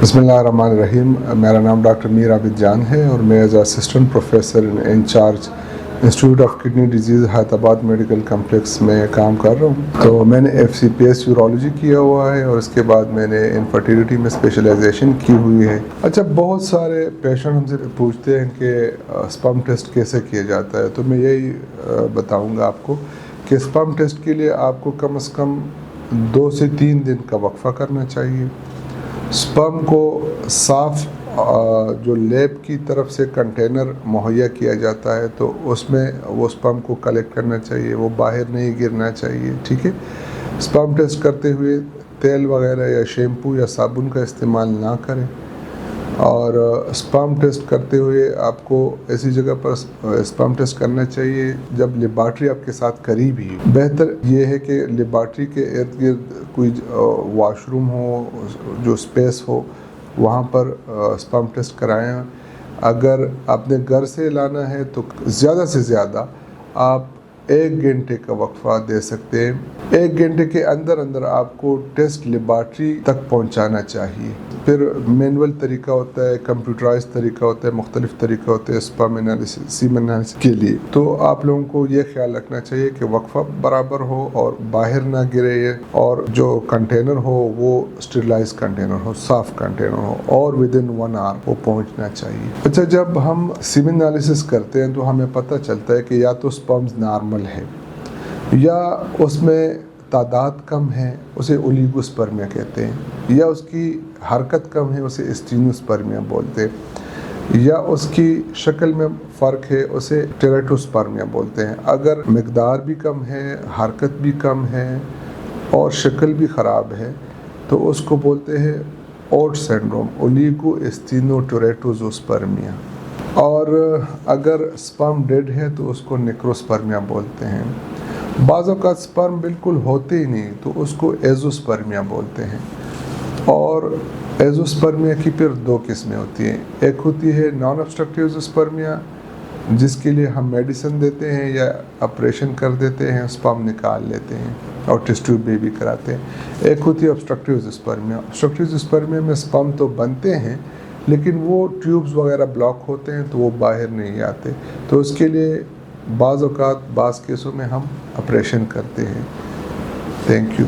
बिस्मिल्लाहिर्रहमानिर्रहीम। मेरा नाम डॉक्टर मीर आबिद जान है और मैं as assistant professor incharge institute of kidney disease Hyderabad medical complex में काम कर रहा हूँ। तो मैंने FCPS यूरोलॉजी किया हुआ है और उसके बाद मैंने इनफर्टिलिटी में स्पेशलाइजेशन की हुई है। अच्छा, बहुत सारे पेशेंट हमसे पूछते हैं कि स्पर्म टेस्ट कैसे किया जाता है, तो मैं यही बताऊँगा आपको कि स्पर्म टेस्ट के लिए आपको कम से कम 2 से 3 दिन का वक्फा करना चाहिए। स्पर्म को साफ़ जो लैब की तरफ से कंटेनर मुहैया किया जाता है तो उसमें वो स्पर्म को कलेक्ट करना चाहिए, वो बाहर नहीं गिरना चाहिए। ठीक है। स्पर्म टेस्ट करते हुए तेल वगैरह या शैम्पू या साबुन का इस्तेमाल ना करें और स्पर्म टेस्ट करते हुए आपको ऐसी जगह पर स्पर्म टेस्ट करना चाहिए जब लेबॉर्ट्री आपके साथ करीब ही। बेहतर ये है कि लेबॉर्ट्री के इर्द गिर्द कोई वॉशरूम हो, जो स्पेस हो, वहाँ पर स्पर्म टेस्ट कराएं। अगर आपने घर से लाना है तो ज़्यादा से ज़्यादा आप 1 घंटे का वक्फा दे सकते हैं। 1 घंटे के अंदर अंदर आपको टेस्ट लेबॉर्ट्री तक पहुंचाना चाहिए। फिर मैनुअल तरीका होता है, कंप्यूटराइज तरीका होता है, मुख्तलिफ तरीका होते हैं स्पर्म एनालिसिस, सीमेन एनालिसिस के लिए। तो आप लोगों को ये ख्याल रखना चाहिए कि वक्फा बराबर हो और बाहर ना गिरे और जो कंटेनर हो वो स्टेरिलाइज कंटेनर हो, साफ कंटेनर हो और विदिन 1 आवर वो पहुंचना चाहिए। अच्छा, जब हम सीमेन एनालिसिस करते हैं तो हमें पता चलता है कि या तो स्पर्म्स नॉर्मल है या उसमें तादाद कम है, उसे ओलिगोस्पर्मिया कहते हैं, या उसकी हरकत कम है, उसे स्टीनोस्पर्मिया बोलते हैं, या उसकी शक्ल में फ़र्क है, उसे टेरेटोस्पर्मिया बोलते हैं। अगर मिकदार भी कम है, हरकत भी कम है और शक्ल भी ख़राब है तो उसको बोलते हैं ओट सिंड्रोम, ओलिगोस्टीनोटेरेटोस्पर्मिया। और अगर स्पर्म डेड है तो उसको नेक्रोस्पर्मिया बोलते हैं। बाज़ औक़ात स्पर्म बिल्कुल होते ही नहीं तो उसको एज़ोस्पर्मिया बोलते हैं। और एज़ोस्पर्मिया की फिर 2 किस्में होती हैं। एक होती है नॉन ऑब्स्ट्रक्टिव एज़ोस्पर्मिया, जिसके लिए हम मेडिसिन देते हैं या ऑपरेशन कर देते हैं, स्पर्म निकाल लेते हैं और टेस्ट ट्यूब बेबी कराते हैं। एक होती है ऑब्स्ट्रक्टिव एज़ोस्पर्मिया। ऑब्स्ट्रक्टिव एज़ोस्पर्मिया में स्पर्म तो बनते हैं लेकिन वो ट्यूब्स वगैरह ब्लॉक होते हैं तो वो बाहर नहीं आते, तो उसके लिए बाज़ औक़ात बाज़ केसों में हम ऑपरेशन करते हैं। Thank you.